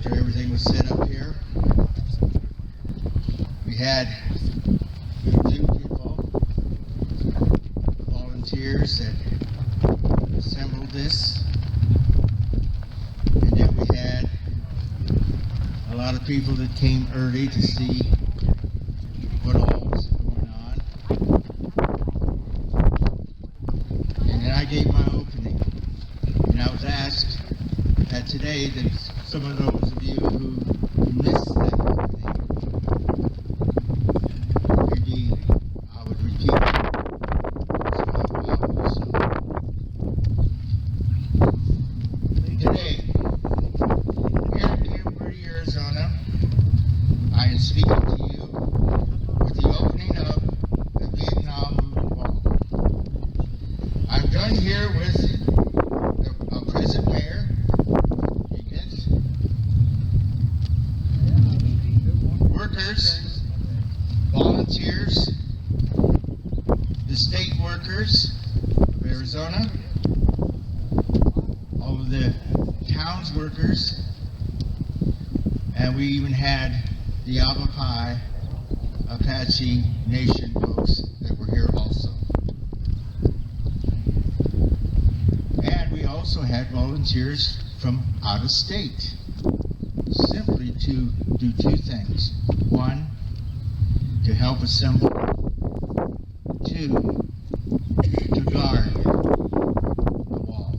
after everything was set up here. We had a few people, volunteers that assembled this, and then we had a lot of people that came early to see what all was going on. And then I gave my opening, and I was asked that today that some of those of you who missed that opening, maybe I would repeat some of it also. Today, here in Verde, Arizona, I am speaking to you with the opening of the Vietnam Moving Wall. I'm joined here with the present mayor, workers, volunteers, the state workers of Arizona, all of the town's workers, and we even had the Yavapai Apache Nation folks that were here also. And we also had volunteers from out of state, simply to do two things. One, to help assemble. Two, to guard the wall,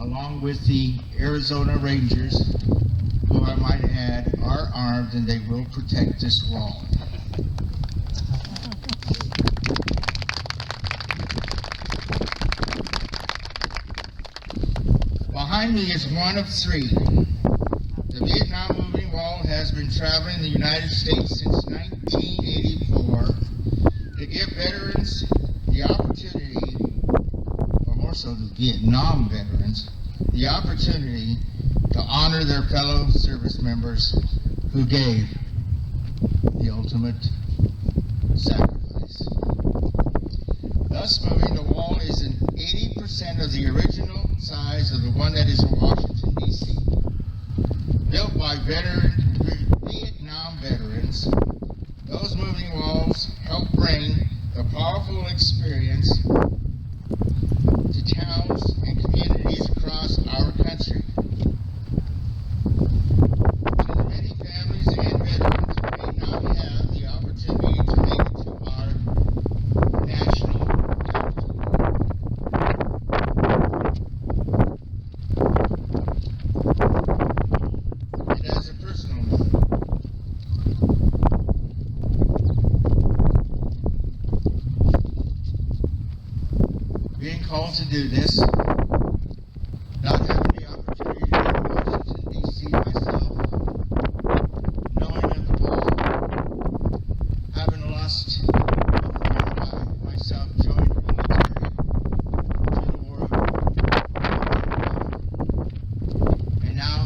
along with the Arizona Rangers, who I might add are armed and they will protect this wall. Behind me is one of three. The Vietnam Moving Wall has been traveling the United States since 1984 to give veterans the opportunity, or more so the Vietnam veterans, the opportunity to honor their fellow service members who gave the ultimate sacrifice. Thus, moving the wall is an 80% of the original size of the one that is in Washington, D.C. Built by Vietnam veterans, those moving walls help bring the powerful experience to towns and communities across our country. To the many families and veterans who may not have the opportunity to make it to our national capital. And as a personal note, being called to do this, not having the opportunity to go to Washington, D.C. myself, knowing of the wall, having lost a friend, I myself joined the military to the war of Vietnam. And now,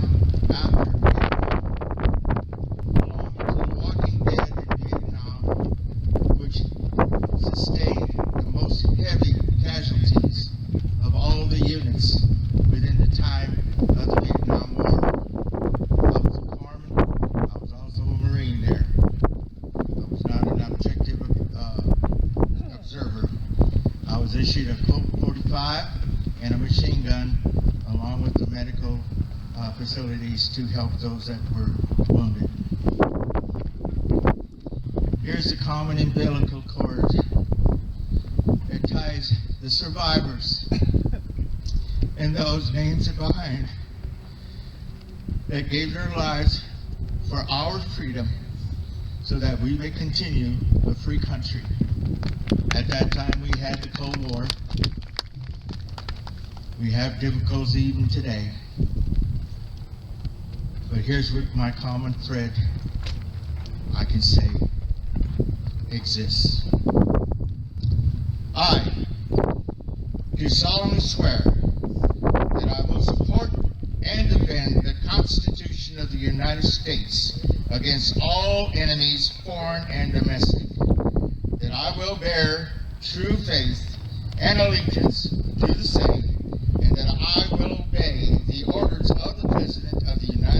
after Vietnam, belonging to the walking dead in Vietnam, which sustained the most heavy casualties of all the units within the time of the Vietnam War. I was a corpsman. I was also a Marine there. I was not an objective observer. I was issued a Colt 45 and a machine gun, along with the medical facilities to help those that were wounded. Here's the common umbilical cord that ties the survivors and those names behind that gave their lives for our freedom so that we may continue a free country. At that time we had the Cold War. We have difficulties even today. But here's what my common thread I can say exists. I do solemnly swear that I will support and defend the Constitution of the United States against all enemies, foreign and domestic, that I will bear true faith and allegiance to the same, and that I will obey the orders of the President of the United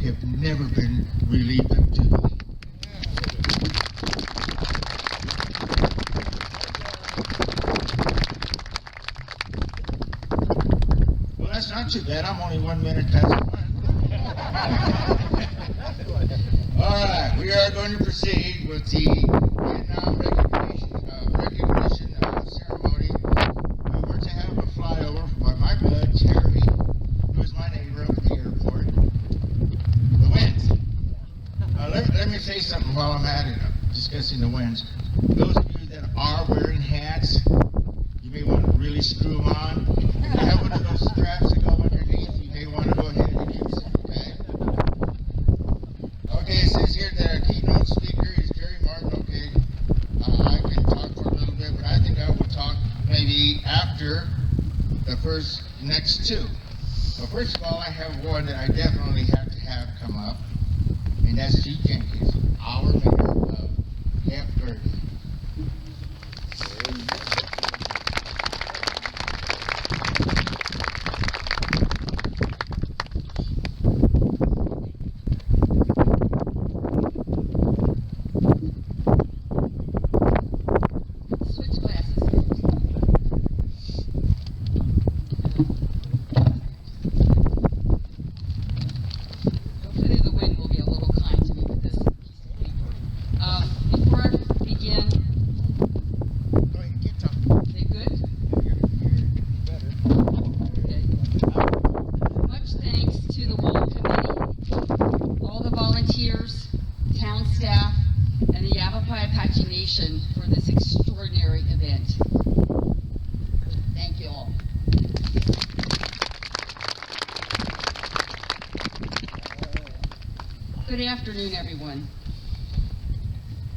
have never been relieved of duty. Well, that's not too bad. I'm only 1 minute past 1. All right, we are going to proceed with the Vietnam recognition ceremony. We were to have a flyover by my bud, Terry, who is my neighbor up at the airport. The winds. Let me say something while I'm at it, discussing the winds. Those of you that are wearing hats, you may want to really screw them on. If you have one of those straps that go underneath, you may want to go ahead and use it, okay? Okay, it says here the keynote speaker is Jerry Martin, okay? I can talk for a little bit, but I think I will talk maybe after the next two. Well, first of all, I have one that I definitely have to have come up, and that's Chief Jenkins, our mayor of Camp Verde. Town staff, and the Yavapai Apache Nation for this extraordinary event. Thank you all. Good afternoon, everyone.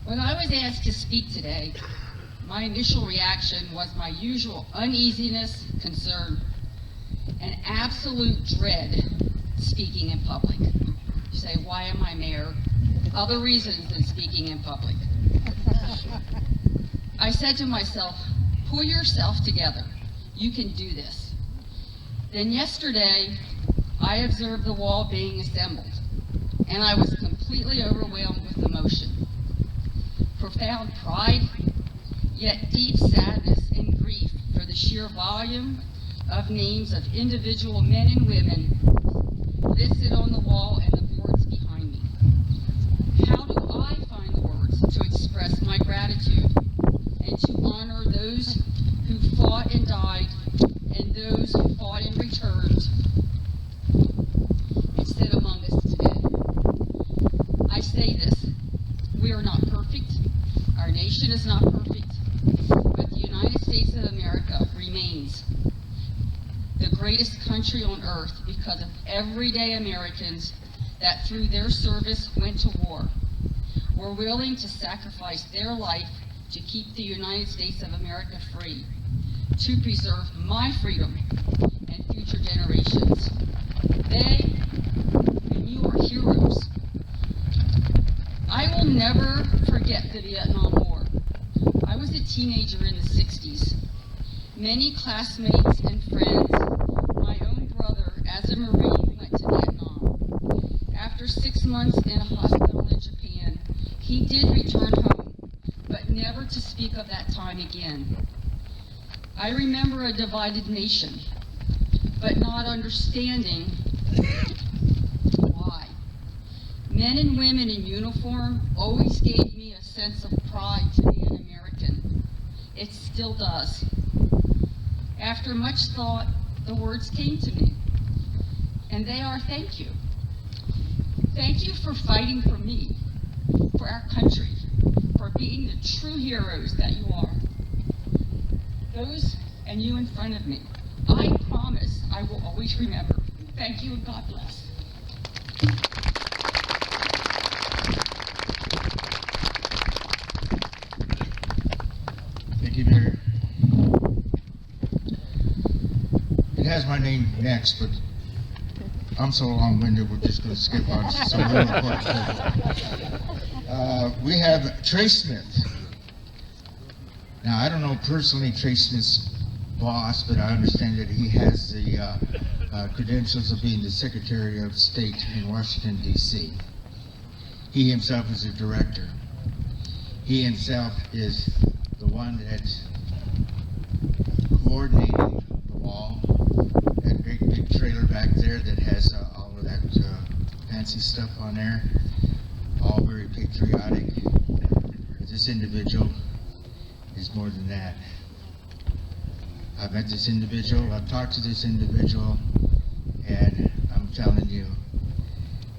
When I was asked to speak today, my initial reaction was my usual uneasiness, concern, and absolute dread speaking in public. You say, why am I mayor? Other reasons than speaking in public. I said to myself, pull yourself together. You can do this. Then yesterday, I observed the wall being assembled, and I was completely overwhelmed with emotion. Profound pride, yet deep sadness and grief for the sheer volume of names of individual men and women listed on the wall and the boards behind me. How do I find the words to express my gratitude and to honor those who fought and died and those who fought and returned and sit among us today? I say this, we are not perfect, our nation is not perfect, but the United States of America remains the greatest country on earth because of everyday Americans that through their service went to war, were willing to sacrifice their life to keep the United States of America free, to preserve my freedom and future generations. They and you are heroes. I will never forget the Vietnam War. I was a teenager in the 60s. Many classmates and friends, my own brother as a Marine went to Vietnam. After 6 months in a hospital in Japan, he did return home, but never to speak of that time again. I remember a divided nation, but not understanding why. Men and women in uniform always gave me a sense of pride to be an American. It still does. After much thought, the words came to me, and they are thank you. Thank you for fighting for me, for our country, for being the true heroes that you are. Those and you in front of me, I promise I will always remember. Thank you and God bless. Thank you, Mayor. It has my name next, but I'm so long-winded, we're just going to skip on some real important things. We have Trey Smith. Now, I don't know personally Trey Smith's boss, but I understand that he has the credentials of being the Secretary of State in Washington, D.C. He himself is a director. He himself is the one that's coordinating the wall, that great big trailer back there that has all of that fancy stuff on there, all very patriotic. But this individual is more than that. I've met this individual, I've talked to this individual, and I'm telling you,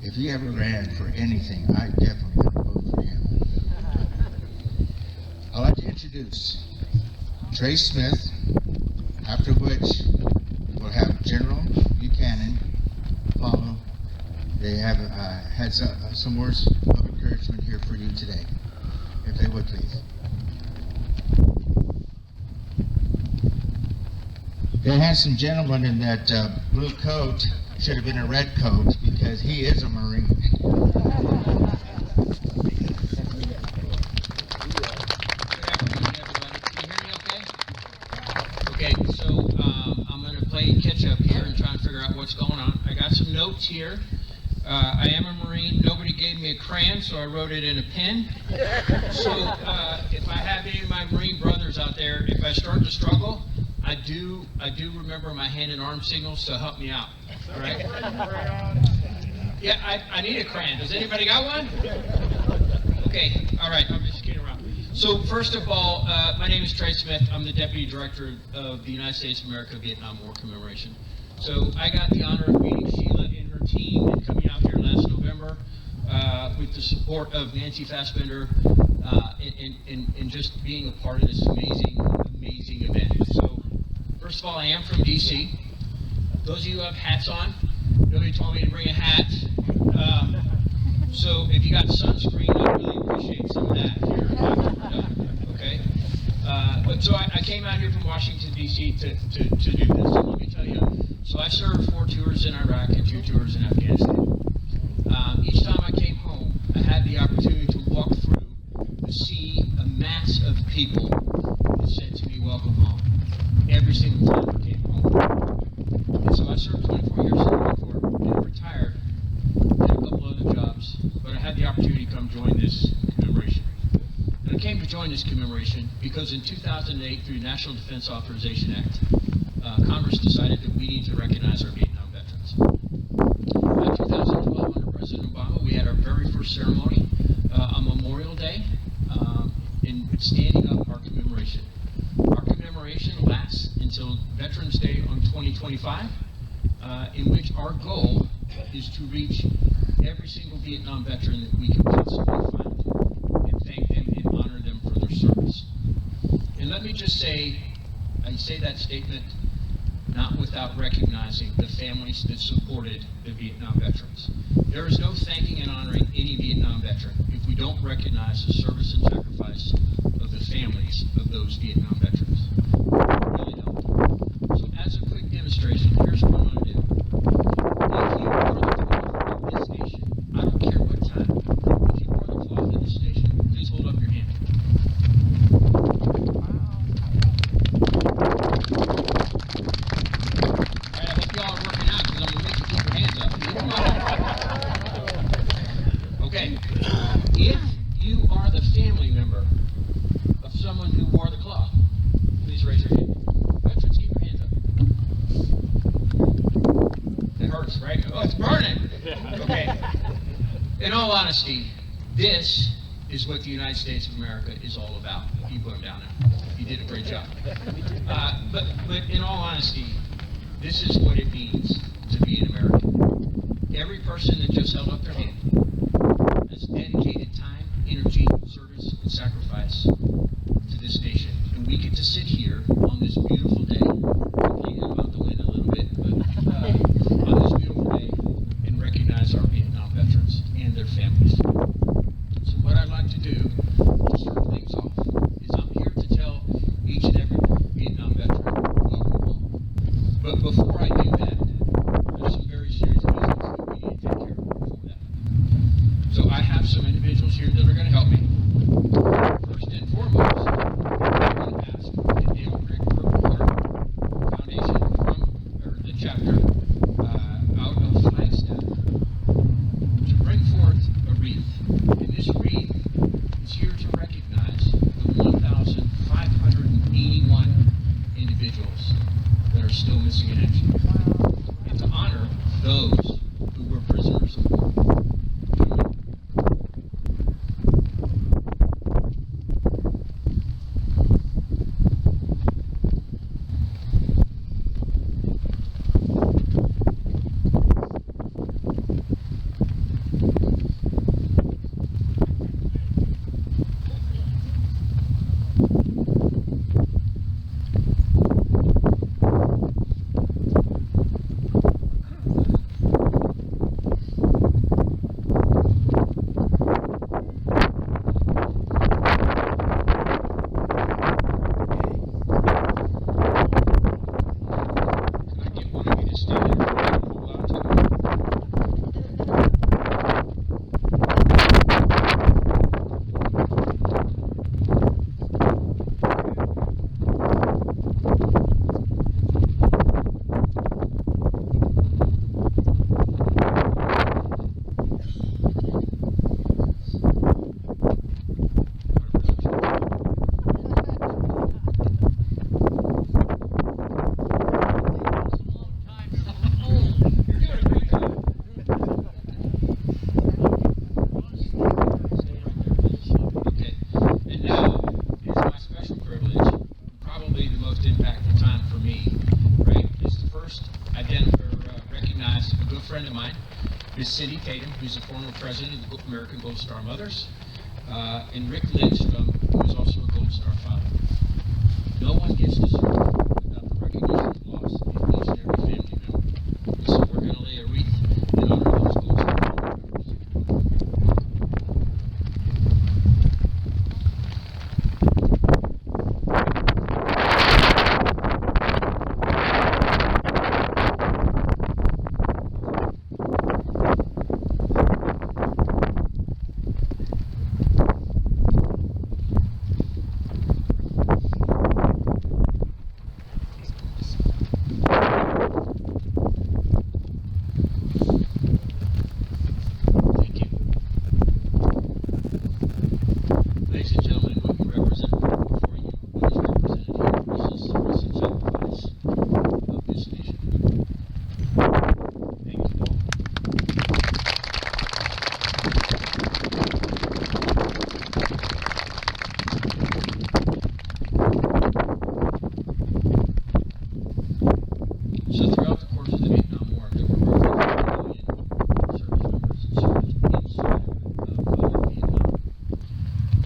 if he ever ran for anything, I definitely would vote for him. I'd like to introduce Trey Smith, after which we'll have General Buchanan follow. They have had some words of encouragement here for you today, if they would please. That handsome gentleman in that blue coat should have been a red coat because he is a Marine. Okay, so I'm going to play catch up here and try and figure out what's going on. I got some notes here. I am a Marine. Nobody gave me a crayon, so I wrote it in a pen. So if I have any of my Marine brothers out there, if I start to struggle, I do remember my hand and arm signals to help me out. All right? Yeah, I need a crayon. Does anybody got one? Okay, all right, I'm just kidding around. So first of all, my name is Trey Smith. I'm the Deputy Director of the United States of America Vietnam War Commemoration. So I got the honor of meeting Sheila and her team and coming out here last November with the support of Nancy Fassbender and just being a part of this amazing event. So first of all, I am from D.C. Those of you who have hats on, nobody told me to bring a hat. So if you got sunscreen, I really appreciate some of that here. Okay. But so I came out here from Washington, D.C. to do this. And let me tell you, so I served 4 tours in Iraq and 2 tours in Afghanistan. Each time I came home, I had the opportunity to walk through to see a mass of people that said to me, "Welcome home," every single time I came home. And so I served 24 years in the Marine Corps, and retired, did a couple other jobs, but I had the opportunity to come join this commemoration. And I came to join this commemoration because in 2008, through the National Defense Authorization Act, Congress decided that we need to recognize our Vietnam veterans. In 2012, under President Obama, we had our very first ceremony on Memorial Day in standing up our commemoration. Our commemoration lasts until Veterans Day on 2025, in which our goal is to reach every single Vietnam veteran that we can possibly find and thank them and honor them for their service. And let me just say, I say that statement not without recognizing the families that supported the Vietnam veterans. There is no thanking and honoring any Vietnam veteran if we don't recognize the service and sacrifice of the families of those Vietnam veterans. We really don't. So as a quick demonstration, here's what I'm going to do. If you are the flag of this nation, I don't care what time, if you are the flag of this nation, please hold up your hand. Okay, if you are the family member of someone who wore the cloth, please raise your hand. Veterans, keep your hands up. It hurts, right? Oh, it's burning. Okay. In all honesty, this is what the United States of America is all about. You put them down there. You did a great job. But in all honesty, this is what it means to be an American. Every person that just held up their hand has dedicated time, energy, service, and sacrifice to this nation. And we get to sit here on this beautiful day, complaining about the wind a little bit, but on this beautiful day and recognize our Vietnam veterans and their families. So what I'd like to do to start things off is I'm here to tell each and every Vietnam veteran, welcome home. But before I do that, there's some very serious business that we need to take care of before that. So I have some individuals here that are going to help me. First and foremost, I'm going to ask the Dale Creek Purple Heart Foundation from the chapter Miss Cindy Tatum, who's the former president of the American Gold Star Mothers, and Rick Lindstrom, who is also a Gold Star father. No one gets to serve without the recognition of loss of each and every family member. And so we're going to lay a wreath in honor of those Gold Star family members. Thank you. Ladies and gentlemen, what you represent before you, what is represented here is the service and sacrifice of this nation. Thank you all. So throughout the course of the Vietnam War, there were roughly 3 million service members that served inside of Vietnam.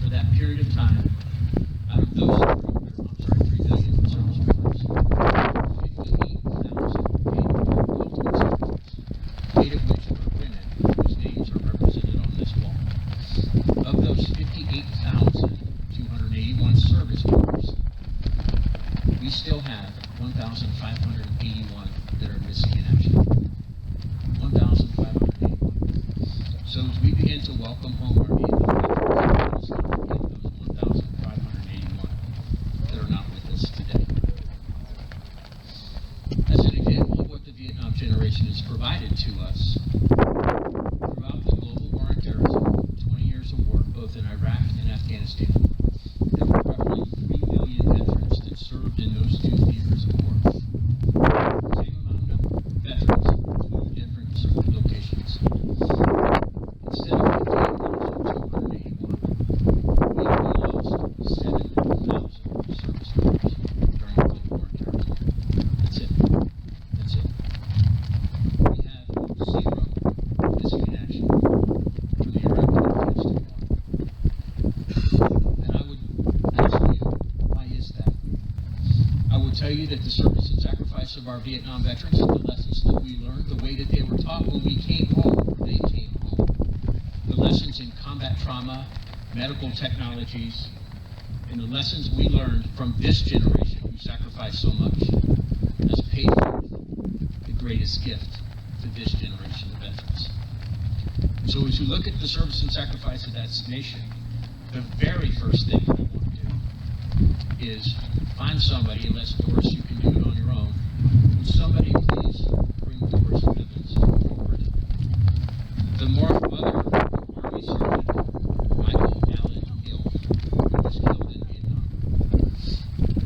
For that period of time, out of those 3 million service members, 58,000 paid ultimate sacrifice, 8 of which were women, whose names are represented on this wall. Of those 58,281 service members, we still have 1,581 that are missing in action. 1,581. So as we begin to welcome home our Vietnam veterans, let's not forget those 1,581 that are not with us today. As an example of what the Vietnam generation has provided to us, throughout the global war on terrorism, 20 years of war, both in Iraq and Afghanistan, there were roughly 3 million veterans that served in those 2 theaters of war. Same amount of veterans, 2 different locations. Instead of 58,281, we lost 7,000 service members during the Cold War on terrorism. That's it. That's it. We have 0 missing in action from the Iraq and Afghanistan war. And I would ask you, why is that? I would tell you that the service and sacrifice of our Vietnam veterans, the lessons that we learned, the way that they were taught when we came home, or they came home, the lessons in combat trauma, medical technologies, and the lessons we learned from this generation who sacrificed so much, has paid forth the greatest gift to this generation of veterans. So as you look at the service and sacrifice of that nation, the very first thing that I want to do is find somebody, unless Doris, you can do it on your own. Would somebody please bring Doris Evans forward? The mother of Army Sergeant Michael Allen Hill, who was killed in Vietnam.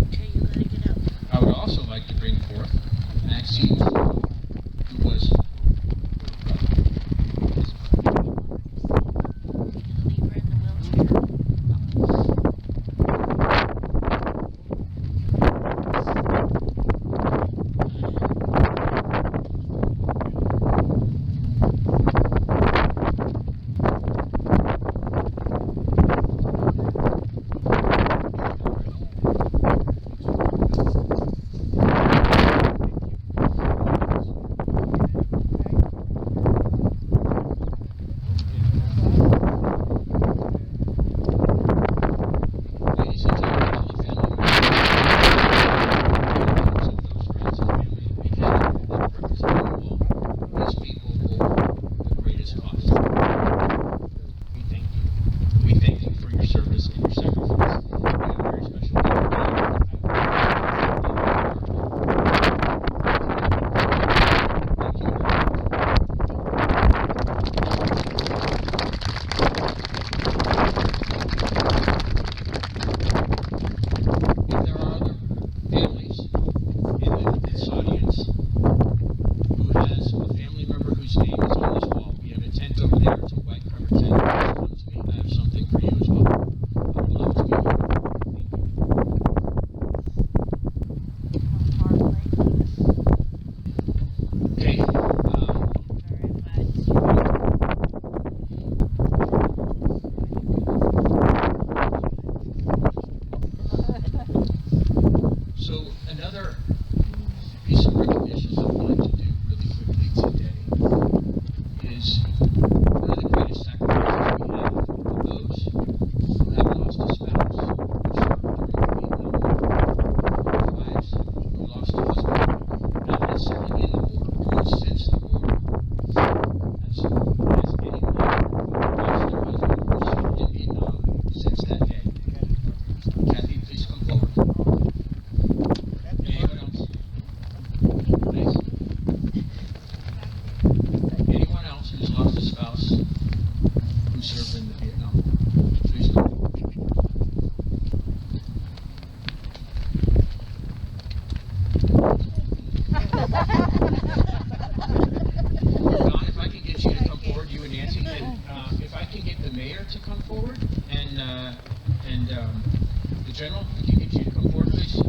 Okay, you gotta get up. I would also like to bring forth Maxine, who was You're gonna leave her in the wheelchair. ladies and gentlemen, all the family members of those friends and family that we have that represent the wall, these people bore the greatest cost. We thank you. We thank you for your service and your sacrifice. We have a very special gift today. Thank you. If there are other families in this audience who has a family member whose name is on this wall, we have a tent over there. It's a white covered tent. Come to me. I have something for you as well. I would love to meet you. Thank you. Okay. Very much. mayor to come forward, and the general, if you get you to come forward, please.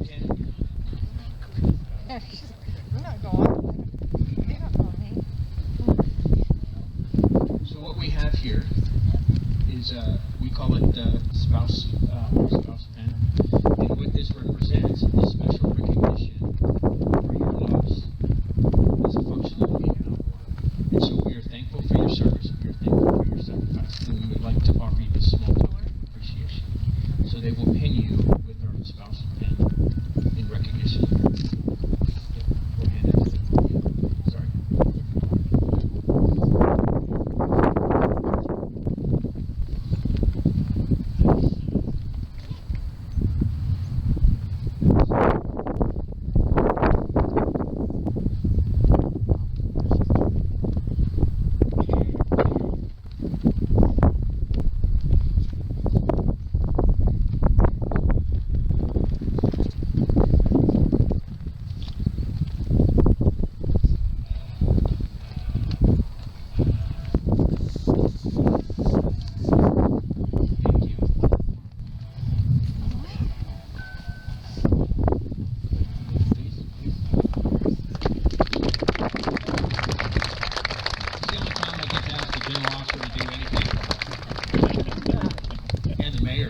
Ken? I'm not going. They're not going. So what we have here is, we call it spouse panel. And what this represents is special recognition for your loss as a functional people. And so we are thankful for your service, we are thankful for your sacrifice, and we would like to offer you this small token of appreciation. So they will pin you with our spouse panel in recognition. We'll hand it to you. Sorry.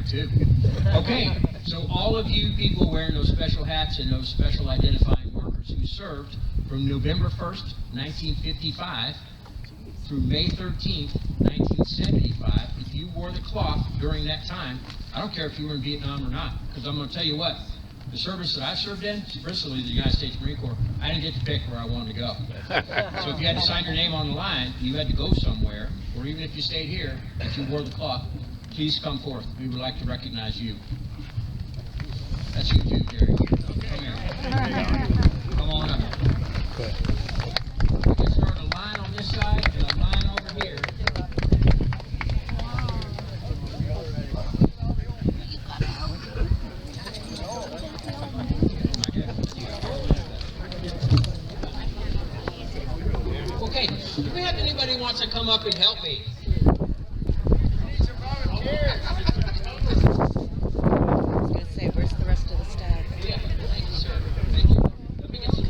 Too. Okay, so all of you people wearing those special hats and those special identifying markers who served from November 1st, 1955 through May 13th, 1975, if you wore the cloth during that time, I don't care if you were in Vietnam or not, because I'm going to tell you what, the service that I served in, principally the United States Marine Corps, I didn't get to pick where I wanted to go. So if you had to sign your name on the line, you had to go somewhere, or even if you stayed here, if you wore the cloth, please come forth. We would like to recognize you. That's you too, Gary. Come here. Come on up. We can start a line on this side and a line over here. Okay, do we have anybody who wants to come up and help me? Where's the rest of the staff? Yeah, thank you, sir. Thank you. Let me get some.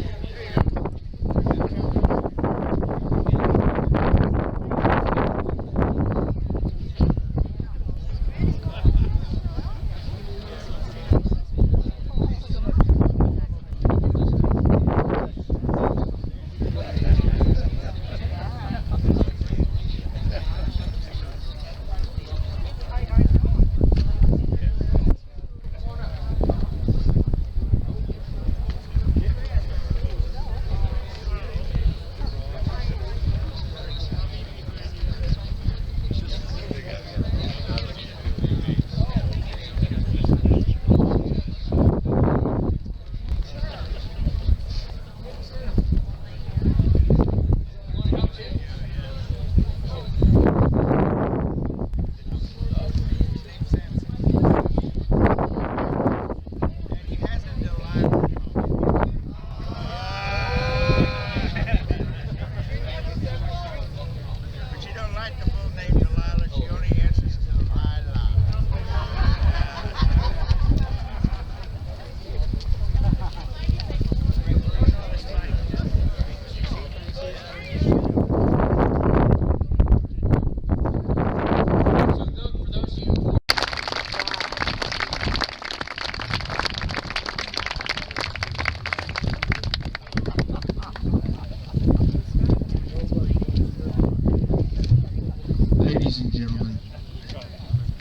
Ladies and gentlemen,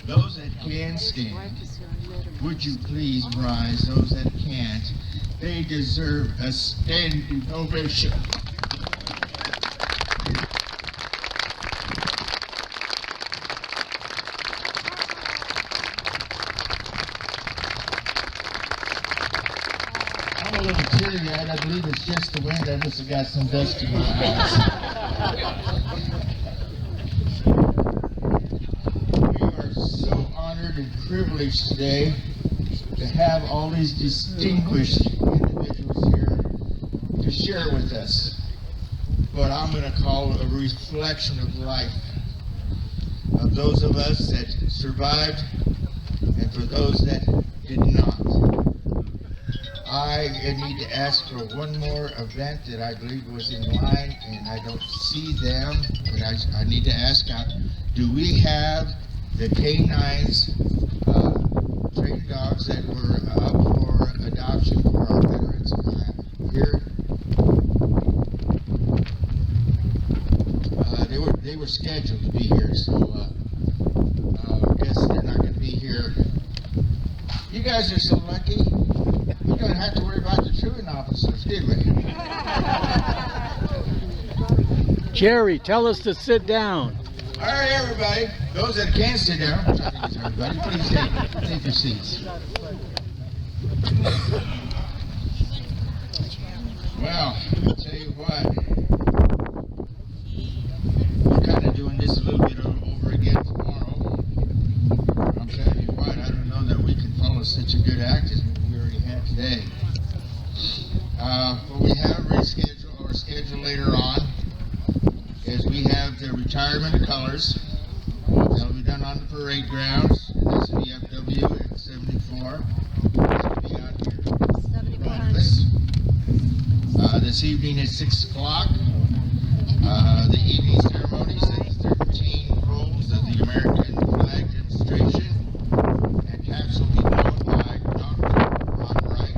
those that can stand, would you please rise? Those that can't, they deserve a standing ovation. I'm a little teary-eyed. I believe it's just the wind. I must have got some dust in my eyes. We are so honored and privileged today to have all these distinguished individuals here to share with us what I'm going to call a reflection of life. of those of us that survived and for those that did not. I need to ask for one more event that I believe was in line, and I don't see them, but I need to ask, do we have the canines, trained dogs that were up for adoption for our veterans here? They were scheduled to be here, so I guess they're not going to be here. You guys are so lucky. We don't have to worry about the truant officers, do we? Jerry, tell us to sit down. All right, everybody. Those that can sit down, everybody, please take your seats. Well, I'll tell you what. We're kind of doing this a little bit over again tomorrow. I'll tell you what, I don't know that we can follow such a good act as we already had today. What we have rescheduled or scheduled later on is we have the retirement of colors. That'll be done on the parade grounds. And this will be FW at 74. This will be out here. 7400. This evening at 6 o'clock. The evening ceremonies is 13 rolls of the American flag demonstration. And caps will be blown by Dr. on the right.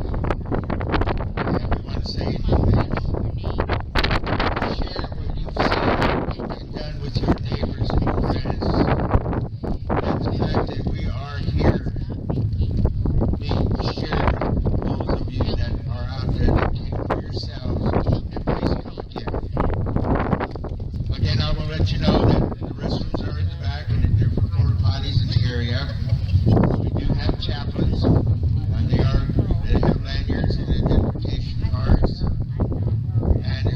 And we want to say anything. Share what you've seen and done with your neighbors and your friends. And the fact that we are here being shared, those of you that are out there that came for yourselves, and please come again. Again, I will let you know that the restrooms are in the back and that they're for porta potties in the area. We do have chaplains, and they have lanyards and identification cards. And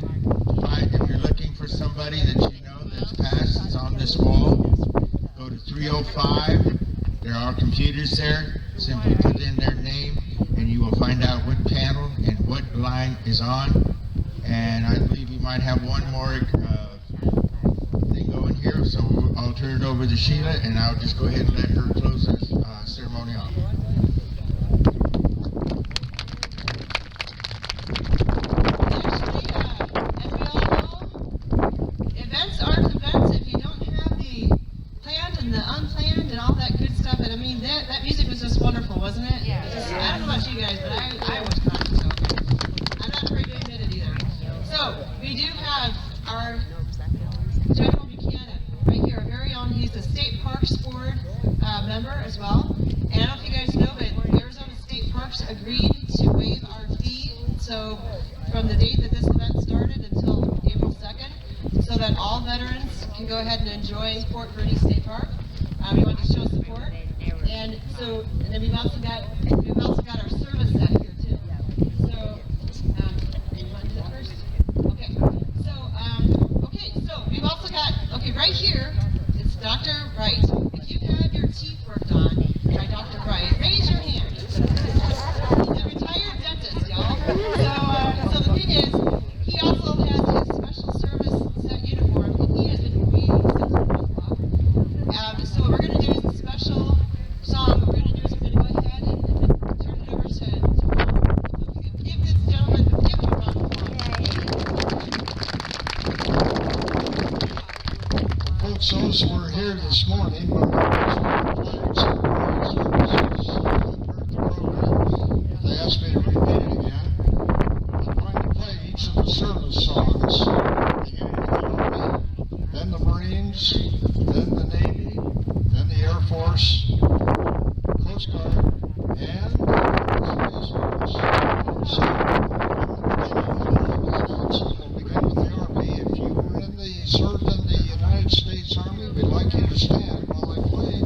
if you're looking for somebody that you know that's passed, it's on this wall. Go to 305. There are computers there. Simply put in their name, and you will find out what panel and what line is on. And I believe we might have one more thing going here, so I'll turn it over to Sheila, and I'll just go ahead and let her close the ceremony off. As we all know, events aren't events if you don't have the planned and the unplanned and all that good stuff. And I mean, that music was just wonderful, wasn't it? Yeah. I don't know about you guys, but I was not. So I'm not afraid to admit it either. So we do have our General Buchanan right here, our very own. He's the State Parks Board member as well. And I don't know if you guys know, but Arizona State Parks agreed to waive our fee. So from the date that this event started until April 2nd, so that all veterans can go ahead and enjoy Fort Verde State Park. We want to show support. And then we've also got our service set here too. So you want to do that first? Okay. So we've also got right here. It's Dr. Wright. If you had your teeth worked on by Dr. Wright, raise your hand. He's a retired dentist, y'all. So the thing is, he also has his special service set uniform, and he has been waiting since 1 o'clock. So what we're going to do is a special song. What we're going to do is we're going to go ahead and turn it over to Ron. Give this gentleman, give him a round of applause. Folks, those who were here this morning, when we flags and parade services heard the program, they asked me to repeat it again. I'm going to play each of the service songs, beginning with the Army, then the Marines, then the Navy, then the Air Force, Coast Guard, and Space Force. So, we'll begin with the Army. If you were served in the United States Army, we'd like you to stand while I play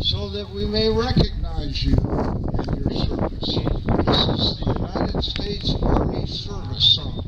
so that we may recognize you in your service. This is the United States Army Service Song.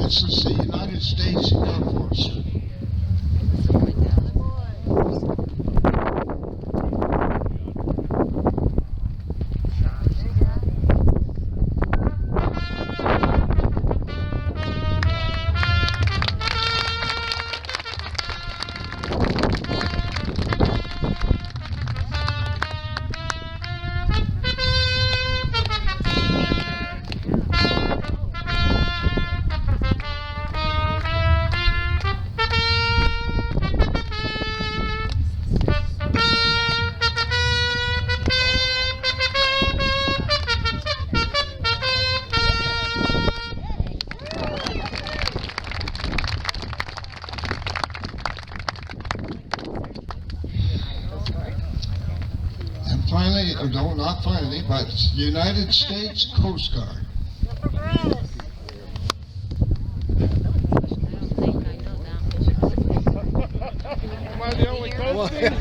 This is the United States Air Force. And finally, no, not finally, but United States Coast Guard. Am I the only coasting?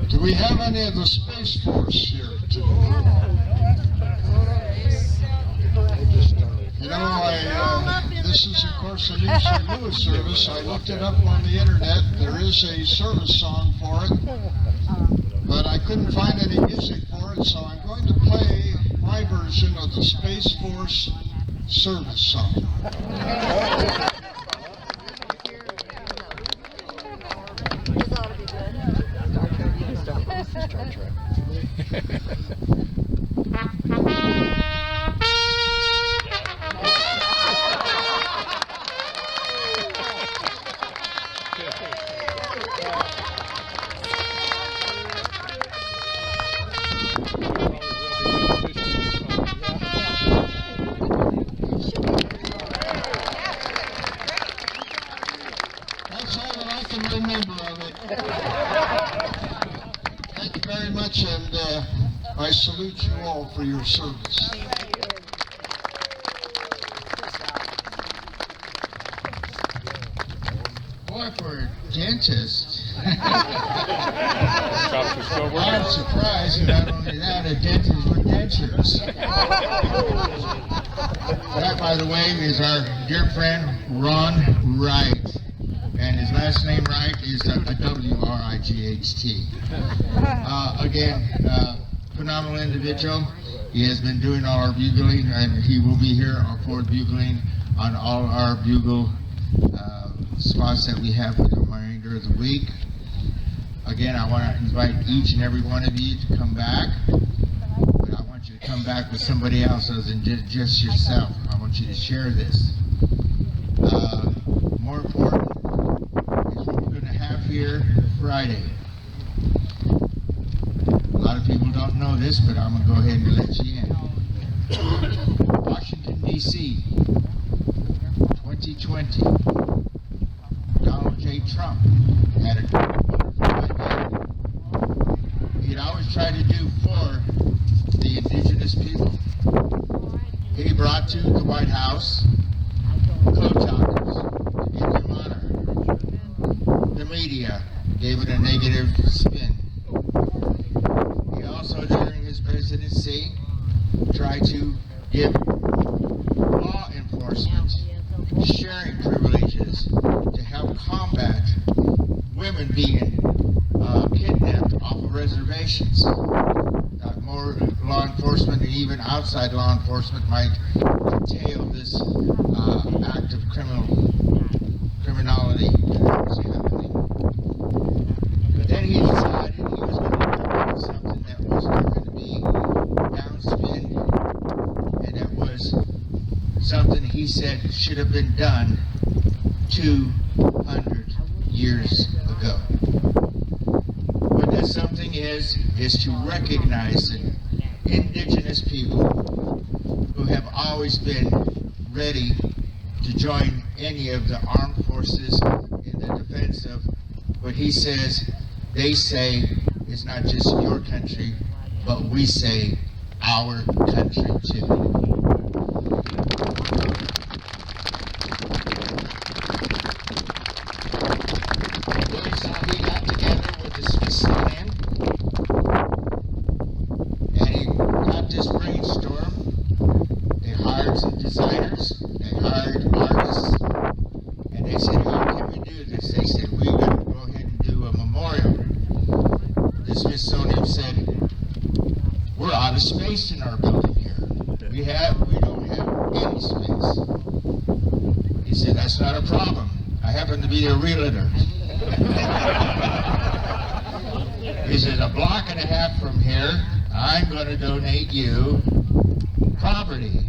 Do we have any of the Space Force here today? You know, this is of course a new St. Louis service. I looked it up on the internet. There is a service song for it, but I couldn't find any music for it, so I'm going to play my version of the Space Force service song. That's all that I can remember of it. Thank you very much, and I salute you all for your service. Boy, for a dentist. I'm surprised, and not only that, a dentist with dentures. That, by the way, is our dear friend Ron Wright. And his last name Wright is a W-R-I-G-H-T. Again, phenomenal individual. He has been doing all our bugling, and he will be here for bugling on all our bugle spots that we have for the remainder of the week. Again, I want to invite each and every one of you to come back, but I want you to come back with somebody else other than just yourself. I want you to share this. More important is what we're going to have here Friday. A lot of people don't know this, but I'm going to go ahead and let you in. Washington, D.C., 2020. Donald J. Trump had a wonderful idea. He'd always tried to do for the indigenous people. He brought to the White House code talkers to give him honor. The media gave it a negative spin. He also, during his presidency, tried to give law enforcement sharing privileges to help combat women being kidnapped off of reservations. More law enforcement and even outside law enforcement might curtail this act of criminality that was happening. But then he decided he was going to come up with something that was not going to be downspin, and that was something he said should have been done to 500 years ago. What that something is to recognize that indigenous people who have always been ready to join any of the armed forces in the defense of what he says, they say is not just your country, but we say our country too. So he got together with the Smithsonian and he got this brainstorm. They hired some designers, they hired artists, and they said, how can we do this? They said, we got to go ahead and do a memorial. The Smithsonian said, we're out of space in our building here. We don't have any space. He said, that's not a problem. I happen to be their realtor. He said, a block and a half from here, I'm going to donate you property.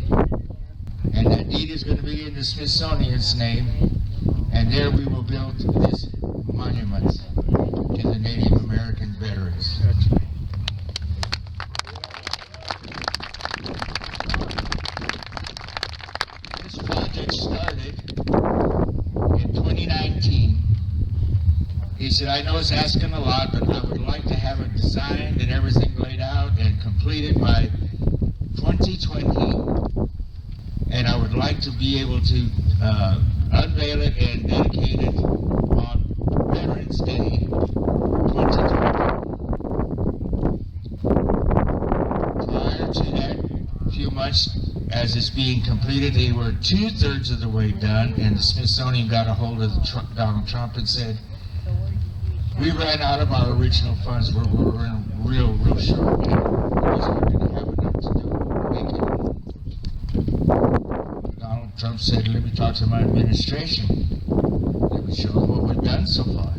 And that deed is going to be in the Smithsonian's name. And there we will build this monument to the Native American veterans. This project started in 2019. He said, I know it's asking a lot, but I would like to have it designed and everything laid out and completed by 2020. And I would like to be able to unveil it and dedicate it on Veterans Day 2020. Prior to that few months, as it's being completed, they were 2/3 of the way done, and the Smithsonian got a hold of Donald Trump and said, we ran out of our original funds. We're in real short. We just weren't going to have enough to make it. Donald Trump said, let me talk to my administration. Let me show them what we've done so far.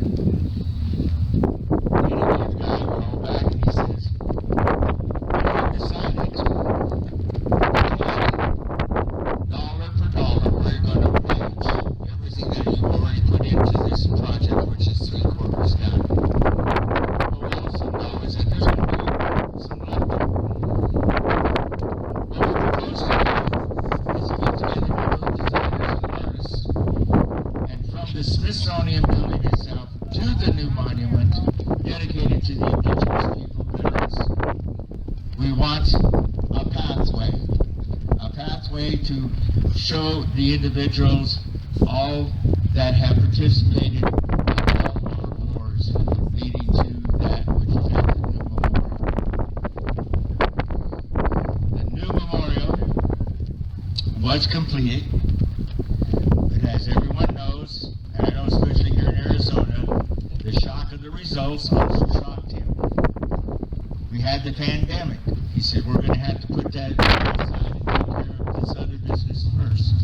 Anyway, the guy called back and he says, we decided, dollar for dollar, we're going to match everything that you've already put into this project, which is 3/4 done. What we also know is that there's going to be some left. What we propose to do is to get together with those designers and artists, and from the Smithsonian building itself to the new monument dedicated to the indigenous people veterans, we want a pathway to show the individuals all that have participated in all our wars leading to that which is at the new memorial. The new memorial was completed, but as everyone knows, and I know especially here in Arizona, the shock of the results also shocked him. We had the pandemic. He said, we're going to have to put that aside and take care of this other business first.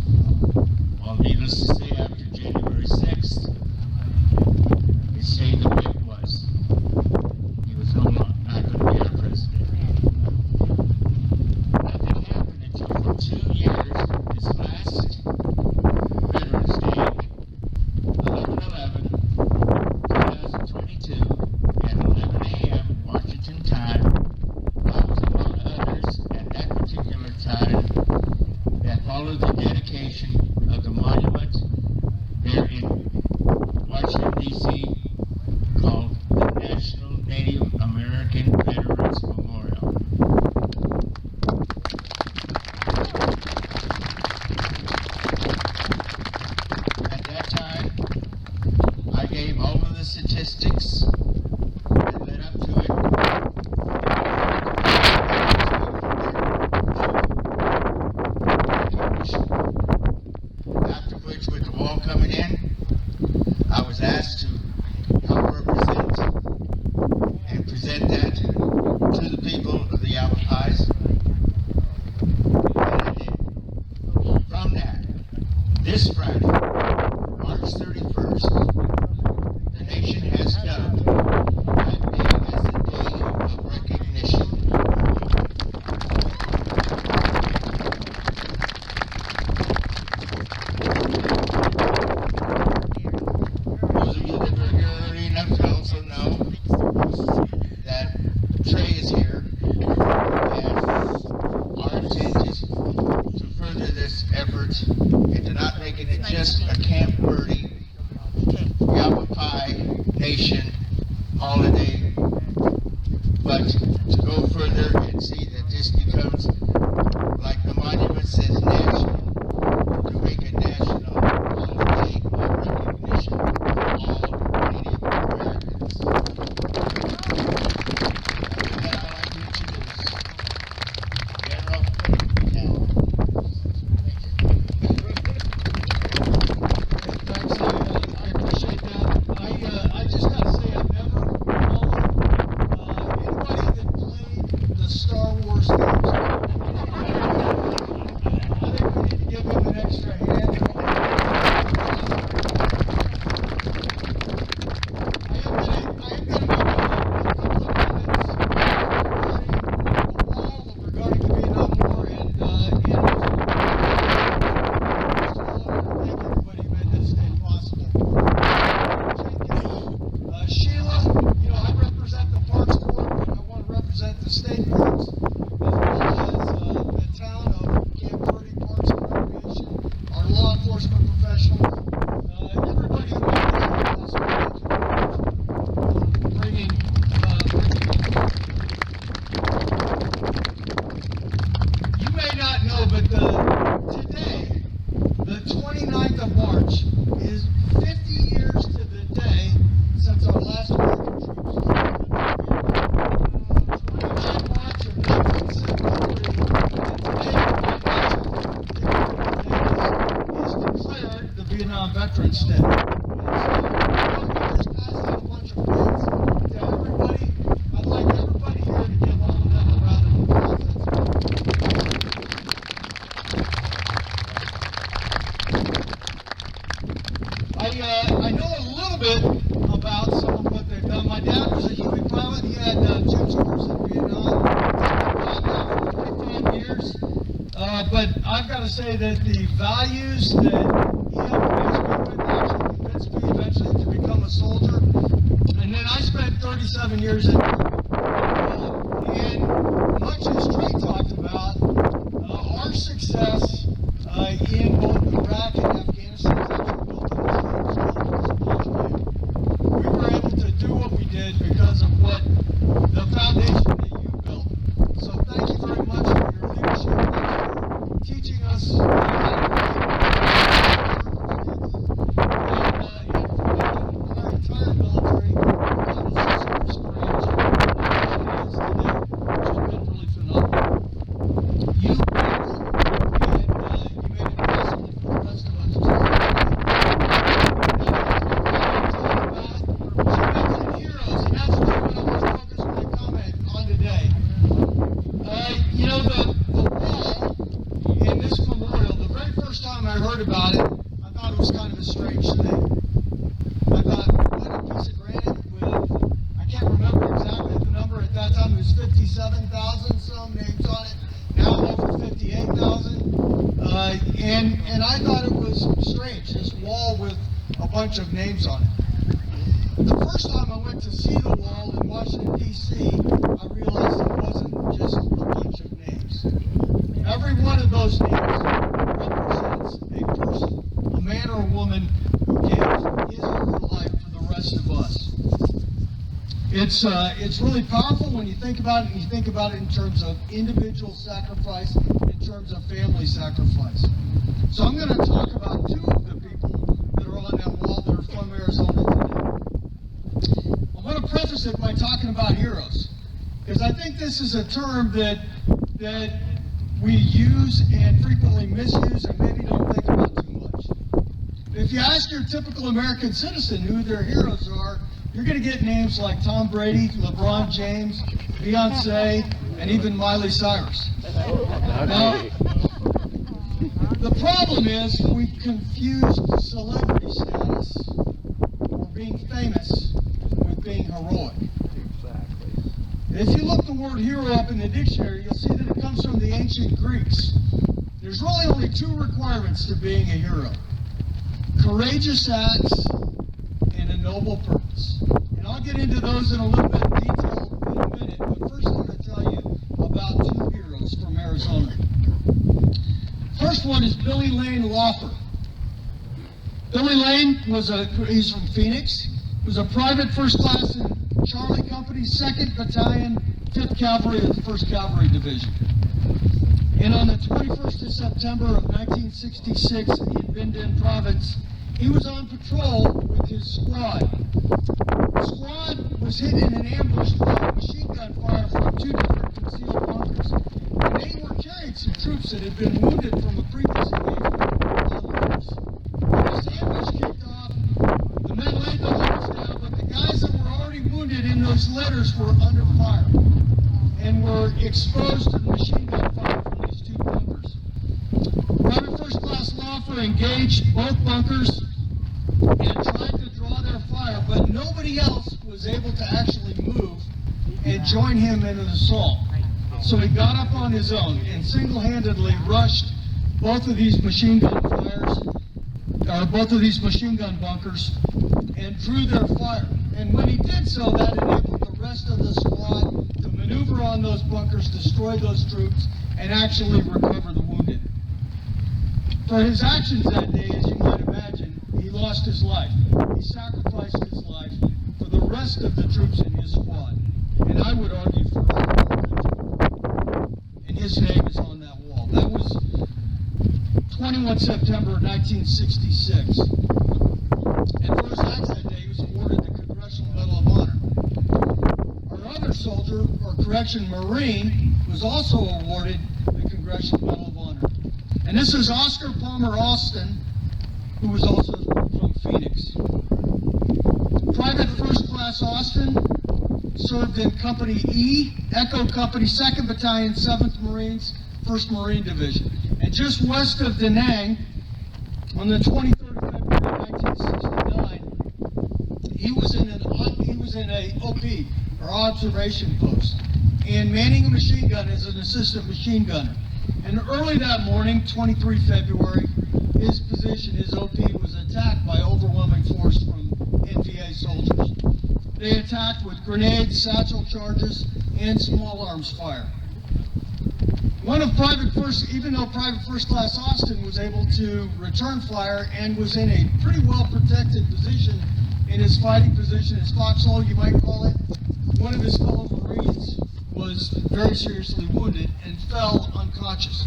Well, needless to say, after January 6th, it stayed the way it was. He was not going to be our president. Nothing happened until for 2 years, this last Veterans Day, 11/11/2022, at 11 a.m. Washington time, I was among others at that particular time that followed the dedication of the monument there in Washington, D.C., called the National Native American Veterans Memorial. At that time, I gave all of the statistics that led up to it. After which, with the wall coming in, I was asked to help represent and present that to the people of the Yavapais. And I did. From that, this Friday, March 31st, the nation has dubbed occupation, holiday, but to go further and see that this becomes, like the monument says, national, to make a national holiday of recognition of all Native Americans. And I'd like to introduce General Patel. Thank you. Thanks, I appreciate that. I just gotta say, I've never followed anybody that played the Star Wars games. I think we need to give him an extra hand. I am gonna make a couple of comments regarding the wall, regarding the Vietnam War, and first of all, I want to thank everybody who made this day possible. Sheila, you know, I represent the Parks Board, but I want to represent the state parks, as well as the town of Camp Verde Parks and Recreation, our law enforcement professionals, everybody who made this day possible. Thank you for bringing You may not know, but today, the 29th of March, is 50 years to the day since our last American troops left the Vietnam. 29 March of 1973, and today, is declared the Vietnam Veterans Day. And so, I'm going to just pass out a bunch of pins to everybody. I'd like everybody here to give all of them a round of applause. I know a little bit about some of what they've done. My dad was a Huey pilot. He had 2 tours in Vietnam for 55 years. But I've got to say that the values that he helped raise me with actually convinced me eventually to become a soldier. And then I spent 37 years in the Army. And much as Trey talked about, our success in both Iraq and Afghanistan is actually built on the shoulders of those men. We were able to do what we did because of what the foundation that you built. So thank you very much for your leadership. Thanks for teaching us how to and for making our entire military become a super scratch than it is today, which has been really phenomenal. You built it, and you made it possible for the rest of us to she mentioned heroes, and that's really what I want to focus my comment on today. You know, the wall in this memorial, the very first time I heard about it, I thought it was kind of a strange thing. I thought, what, a piece of granite with, I can't remember exactly the number at that time, it was 57,000 some names on it, now over 58,000. And I thought it was strange, this wall with a bunch of names on it. The first time I went to see the wall in Washington, D.C., I realized it wasn't just a bunch of names. Every one of those names represents a person, a man or a woman who gave his or her life for the rest of us. It's really powerful when you think about it, and you think about it in terms of individual sacrifice, in terms of family sacrifice. So I'm going to talk about 2 of the people that are on that wall that are from Arizona today. I'm going to preface it by talking about heroes, because I think this is a term that we use and frequently misuse and maybe don't think about too much. If you ask your typical American citizen who their heroes are, you're going to get names like Tom Brady, LeBron James, Beyonce, and even Miley Cyrus. Now, the problem is we've confused celebrity status, or being famous, with being heroic. If you look the word hero up in the dictionary, you'll see that it comes from the ancient Greeks. There's really only 2 requirements to being a hero: courageous acts and a noble purpose. And I'll get into those in a little bit of detail in a minute, but first I'm going to tell you about 2 heroes from Arizona. First one is Billy Lane Lawfer. Billy Lane he's from Phoenix. was a private first class in Charlie Company, 2nd Battalion, 5th Cavalry of the 1st Cavalry Division. And on the 21st of September of 1966 in Bindin Province, he was on patrol with his squad. The squad was hit in an ambush by machine gun fire from 2 different concealed bunkers. And they were carrying some troops that had been wounded from a previous engagement on the force. When this ambush kicked off, the men laid the horses down, but the guys that were already wounded in those litters were under fire and were exposed to the machine gun fire from these 2 bunkers. Private First Class Laufer engaged both bunkers and tried to draw their fire, but nobody else was able to actually move and join him in an assault. So he got up on his own and single-handedly rushed both of these machine gun both of these machine gun bunkers and drew their fire. And when he did so, that enabled the rest of the squad to maneuver on those bunkers, destroy those troops, and actually recover the wounded. For his actions that day, as you might imagine, he lost his life. He sacrificed his life for the rest of the troops in his squad. And I would argue for all. And his name is on that wall. That was 21 September 1966. And for his acts that day, he was awarded the Congressional Medal of Honor. Our other soldier, or correction, Marine, was also awarded the Congressional Medal of Honor. And this is Oscar Palmer Austin, who was also from Phoenix. Private First Class Austin served in Company E, Echo Company, 2nd Battalion, 7th Marines, 1st Marine Division. And just west of Da Nang, on the 23rd of February 1969, he was in a OP, or observation post, and manning a machine gun as an assistant machine gunner. And early that morning, 23 February, his position, his OP, was attacked by overwhelming force from NVA soldiers. They attacked with grenades, satchel charges, and small arms fire. Even though Private First Class Austin was able to return fire and was in a pretty well protected position in his fighting position, his foxhole, you might call it, one of his fellow Marines was very seriously wounded and fell unconscious.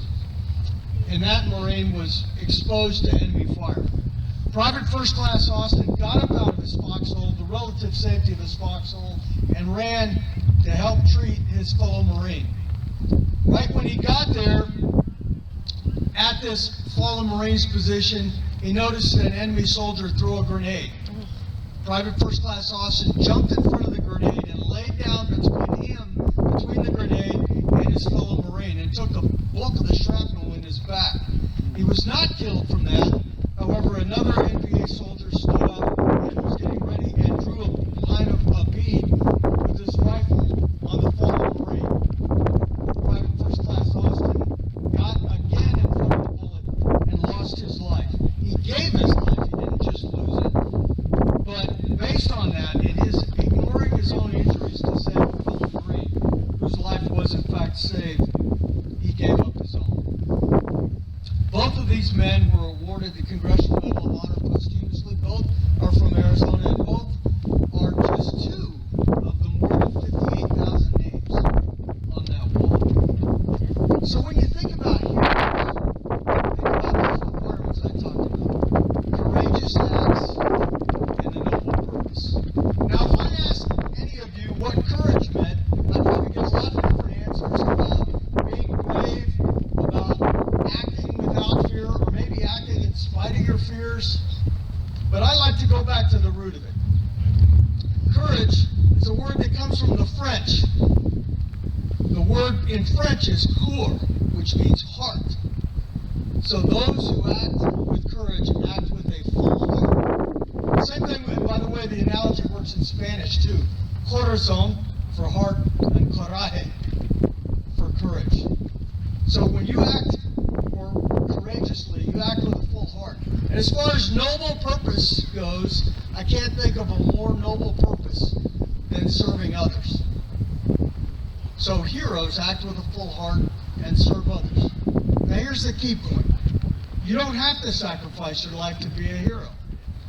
And that Marine was exposed to enemy fire. Private First Class Austin got up out of his foxhole, the relative safety of his foxhole, and ran to help treat his fellow Marine. Right when he got there, at this fallen Marine's position, he noticed an enemy soldier throw a grenade. Private First Class Austin jumped in front of the grenade and laid down between the grenade and his fellow Marine, and took the bulk of the shrapnel in his back. He was not killed from that. However, another NVA soldier stood up and was getting ready and drew a line of a bead with his rifle on the fallen Marine. Private First Class Austin got again in front of the bullet and lost his life. He gave his life, he didn't just lose it. But based on that, in his ignoring his own injuries to save a fellow Marine, whose life was in fact saved, he gave up his own. Both of these men were awarded the Congressional Medal of Honor posthumously. Both are from Arizona, and both are just 2 of the more than 58,000 names on that wall. So when you think about heroes, think about those requirements I talked about. Courageous acts and a noble purpose. Now if I asked any of you what courage meant, I'd probably get a lot of different answers about being brave, about acting without fear, or maybe acting in spite of your fears. But I like to go back to the root of it. Courage is a word that comes from the French. The word in French is coeur, which means heart. So those who act with courage act with a full heart. Same thing, by the way, the analogy works in Spanish too. Corazón for heart and coraje for courage. So when you act courageously, you act with a full heart. And as far as noble purpose goes, I can't think of a more noble purpose than serving others. So heroes act with a full heart and serve others. Now here's the key point. You don't have to sacrifice your life to be a hero.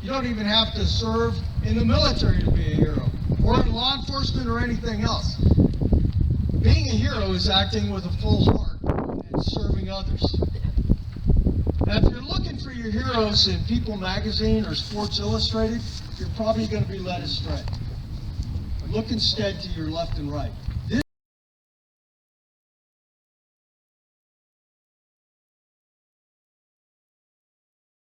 You don't even have to serve in the military to be a hero, or in law enforcement or anything else. Being a hero is acting with a full heart and serving others. Now, if you're looking for your heroes in People magazine or Sports Illustrated, you're probably going to be led astray. Look instead to your left and right.